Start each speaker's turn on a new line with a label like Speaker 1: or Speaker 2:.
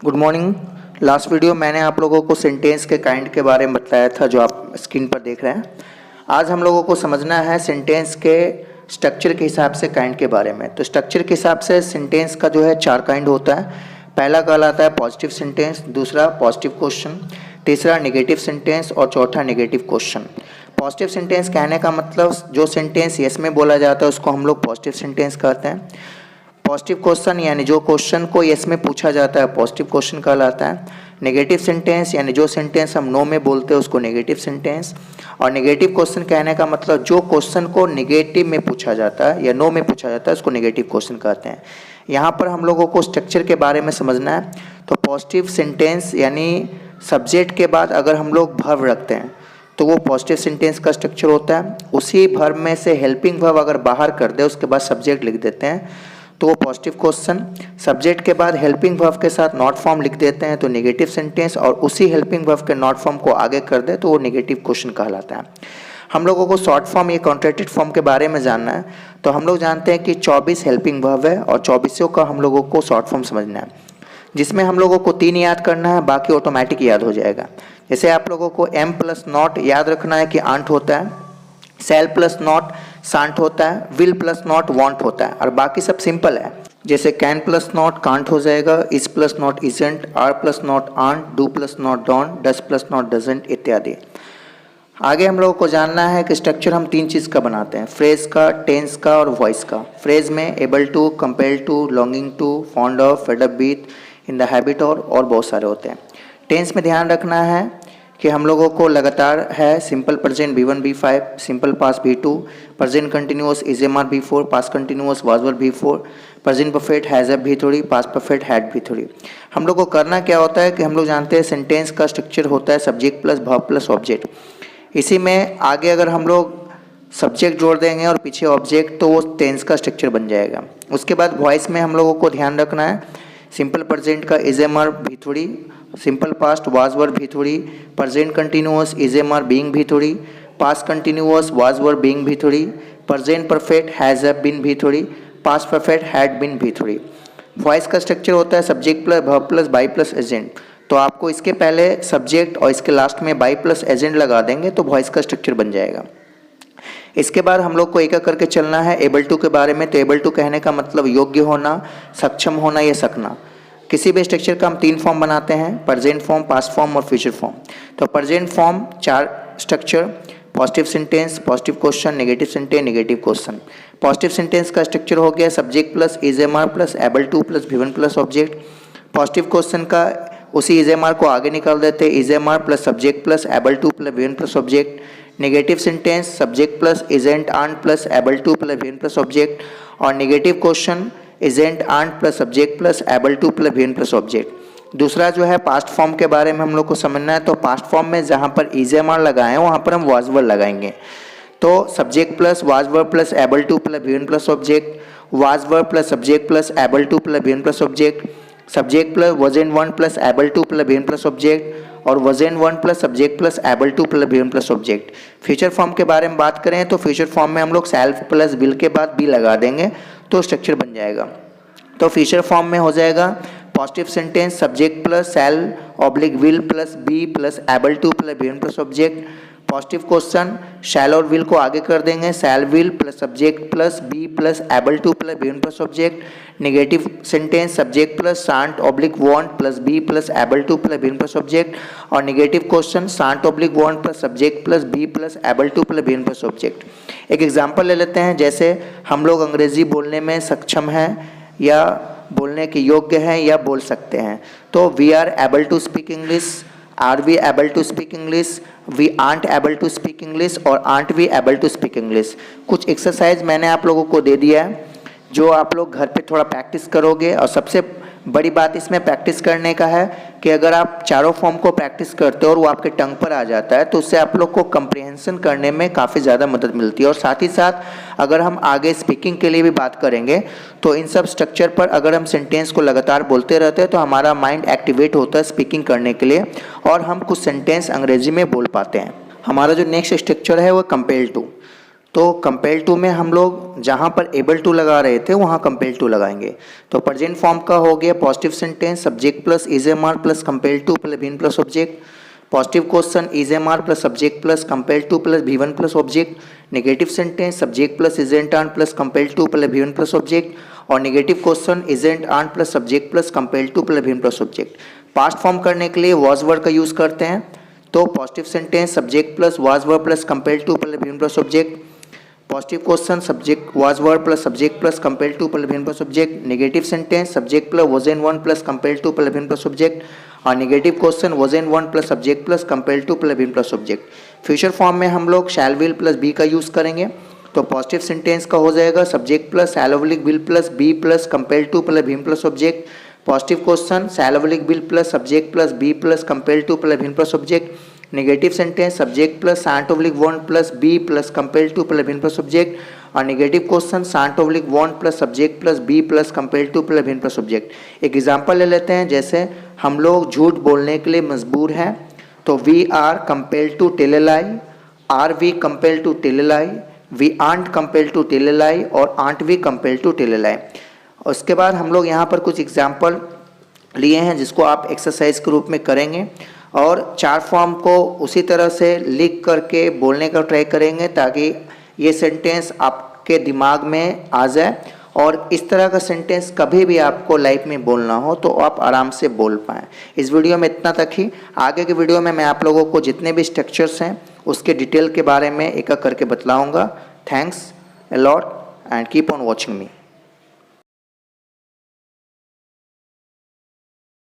Speaker 1: Good morning. Last video मैंने आप लोगों को सेंटेंस के काइंड के बारे में बताया था जो आप स्क्रीन पर देख रहे हैं। आज हम लोगों को समझना है सेंटेंस के स्ट्रक्चर के हिसाब से काइंड के बारे में। तो स्ट्रक्चर के हिसाब से सेंटेंस का जो है 4 काइंड होता है। पहला कहलाता है पॉजिटिव सेंटेंस, दूसरा पॉजिटिव क्वेश्चन, तीसरा नेगेटिव सेंटेंस और चौथा नेगेटिव क्वेश्चन। पॉजिटिव सेंटेंस कहने का मतलब जो सेंटेंस यस में बोला जाता है उसको हम लोग पॉजिटिव सेंटेंस कहते हैं। पॉजिटिव क्वेश्चन यानी जो क्वेश्चन को यस में पूछा जाता है पॉजिटिव क्वेश्चन कहलाता है। नेगेटिव सेंटेंस यानी जो सेंटेंस हम नो में बोलते हैं उसको नेगेटिव सेंटेंस। और नेगेटिव क्वेश्चन कहने का मतलब जो क्वेश्चन को नेगेटिव में पूछा जाता है या नो में पूछा जाता है उसको नेगेटिव क्वेश्चन कहते हैं। यहाँ पर हम लोगों को स्ट्रक्चर के बारे में समझना है। तो पॉजिटिव सेंटेंस यानी सब्जेक्ट के बाद अगर हम लोग वर्ब रखते हैं तो वो पॉजिटिव सेंटेंस का स्ट्रक्चर होता है। उसी वर्ब में से हेल्पिंग वर्ब अगर बाहर कर दे उसके बाद सब्जेक्ट लिख देते हैं तो वो पॉजिटिव क्वेश्चन। सब्जेक्ट के बाद हेल्पिंग वर्ब के साथ नॉट फॉर्म लिख देते हैं तो नेगेटिव सेंटेंस, और उसी हेल्पिंग वर्ब के नॉट फॉर्म को आगे कर दे तो वो नेगेटिव क्वेश्चन कहलाता है। हम लोगों को शॉर्ट फॉर्म या कॉन्ट्रैक्टेड फॉर्म के बारे में जानना है। तो हम लोग जानते हैं कि 24 हेल्पिंग वर्ब है और 24 का हम लोगों को शॉर्ट फॉर्म समझना है, जिसमें हम लोगों को 3 याद करना है, बाकी ऑटोमेटिक याद हो जाएगा। जैसे आप लोगों को एम प्लस नॉट याद रखना है कि आंट होता है, सेल प्लस नॉट सांट होता है, विल प्लस नॉट वांट होता है, और बाकी सब सिंपल है। जैसे कैन प्लस नॉट कांट हो जाएगा, is plus not isn't, are plus not aren't, do plus not don't, does plus not doesn't इत्यादि। आगे हम लोगों को जानना है कि स्ट्रक्चर हम 3 चीज़ का बनाते हैं, फ्रेज का, टेंस का और वॉइस का। फ्रेज में able to, compel to, longing to, fond of, fed up with, in the habit और बहुत सारे होते हैं। टेंस में ध्यान रखना है कि हम लोगों को लगातार है simple present B1 B5, simple past B2, present continuous is am are B4, past continuous was were B4, present perfect has have B3, past perfect had B3। हम लोग को करना क्या होता है कि हम लोग जानते हैं सेंटेंस का स्ट्रक्चर होता है subject plus verb plus object. इसी में आगे अगर हम लोग सब्जेक्ट जोड़ देंगे और पीछे ऑब्जेक्ट तो वो टेंस का स्ट्रक्चर बन जाएगा। उसके बाद वॉइस में हम लोगों को ध्यान रखना है सिंपल प्रेजेंट का is am are B3, simple past was were B3, present continuous is am are being B3, past continuous was were being B3, present perfect has have been B3, past perfect had been B3। Voice का structure होता है subject plus verb plus by plus agent. तो आपको इसके पहले subject और इसके last में बाई प्लस एजेंट लगा देंगे तो वॉइस का स्ट्रक्चर बन जाएगा। इसके बाद हम लोग को एक एक करके चलना है एबल टू के बारे में। तो एबल टू कहने का मतलब योग्य होना, सक्षम होना या सकना। किसी भी स्ट्रक्चर का हम 3 फॉर्म बनाते हैं, प्रेजेंट फॉर्म, पास्ट फॉर्म और फ्यूचर फॉर्म। तो present form 4 structure, positive sentence, positive question, negative sentence, negative question. Positive sentence का स्ट्रक्चर हो गया subject plus is am are plus able to plus V1 plus object. Positive question का उसी is am are को आगे निकाल देते हैं, is am are plus subject plus able to plus V1 plus object. Negative sentence subject plus isn't aren't plus able to plus V1 plus object. और negative question isn't aren't plus subject plus able to plus V1 plus object. दूसरा जो है past form के बारे में हम लोग को समझना है। तो पास्ट फॉर्म में जहाँ पर इज-एम-आर लगाए हैं वहाँ पर हम वाज वर लगाएंगे। तो subject plus was were plus able to plus V1 plus object, was were plus subject plus able to plus V1 plus object, subject plus वजन 1 plus able to plus V1 plus object, और वजन 1 plus subject plus able to plus V1 plus object. Future form के बारे में बात करें तो future form में हम लोग सेल्फ प्लस विल के बाद बी लगा देंगे तो स्ट्रक्चर बन जाएगा। तो फ्यूचर फॉर्म में हो जाएगा positive sentence subject plus shall oblique will plus be plus able to plus V1 plus object. Positive question shall और विल को आगे कर देंगे, shall will plus subject plus be plus able to plus V1 plus object. Negative sentence subject plus shan't oblique won't plus be plus able to plus V1 plus object. और negative question shan't oblique won't plus subject plus be plus able to plus V1 plus object. एक example ले लेते हैं, जैसे हम लोग अंग्रेजी बोलने में सक्षम हैं या बोलने के योग्य हैं या बोल सकते हैं। तो we are able to speak English, are we able to speak English, we aren't able to speak English और aren't we able to speak English. कुछ एक्सरसाइज मैंने आप लोगों को दे दिया है जो आप लोग घर पे थोड़ा प्रैक्टिस करोगे। और सबसे बड़ी बात इसमें प्रैक्टिस करने का है कि अगर आप चारों फॉर्म को प्रैक्टिस करते हो और वो आपके टंग पर आ जाता है तो उससे आप लोग को कंप्रिहेंशन करने में काफ़ी ज़्यादा मदद मिलती है। और साथ ही साथ अगर हम आगे स्पीकिंग के लिए भी बात करेंगे तो इन सब स्ट्रक्चर पर अगर हम सेंटेंस को लगातार बोलते रहते हैं तो हमारा माइंड एक्टिवेट होता है स्पीकिंग करने के लिए और हम कुछ सेंटेंस अंग्रेजी में बोल पाते हैं। हमारा जो नेक्स्ट स्ट्रक्चर है वो कंपेल टू। तो कंपेयर टू में हम लोग जहाँ पर एबल टू लगा रहे थे वहाँ कंपेयर टू लगाएंगे। तो प्रेजेंट फॉर्म का हो गया positive sentence subject plus is am are plus compare to plus V plus object. Positive question is am are plus subject plus compare to plus V one plus object. Negative sentence subject plus isn't आन plus compare to plus V one plus object. और negative question isn't आन plus subject plus compare to plus V one plus object. Past form करने के लिए was word का use करते हैं। तो positive sentence subject plus was were plus compare to plus V one plus object. Positive question subject was were plus subject plus compare to plus V one plus object. Negative sentence subject plus wasn't वन plus compare to plus V one plus object. और negative question wasn't वन plus subject plus compare to plus V one plus object. Future form में हम लोग शैल will plus be का use करेंगे। तो positive sentence का हो जाएगा subject plus shall will plus be plus compare to plus V one plus object. Positive question shall will plus subject plus be plus compare to plus V one plus object. Negative sentence subject plus shan't oblique won't plus be plus compare to plus V one plus object. और negative question shan't oblique won't plus subject plus be plus compare to plus V one plus object. एक example ले लेते हैं, जैसे हम लोग झूठ बोलने के लिए मजबूर हैं। तो we are compare to tell a lie, are we compare to tell a lie, we aren't compare to tell a lie और aren't we compare to tell a lie. उसके बाद हम लोग यहाँ पर कुछ एग्जाम्पल लिए हैं जिसको आप एक्सरसाइज के रूप में करेंगे और चार फॉर्म को उसी तरह से लिख करके बोलने का ट्राई करेंगे ताकि ये सेंटेंस आपके दिमाग में आ जाए और इस तरह का सेंटेंस कभी भी आपको लाइफ में बोलना हो तो आप आराम से बोल पाएँ। इस वीडियो में इतना तक ही। आगे के वीडियो में मैं आप लोगों को जितने भी स्ट्रक्चर्स हैं उसके डिटेल के बारे में एक एक करके बतलाऊँगा। Thanks a lot and keep on watching me.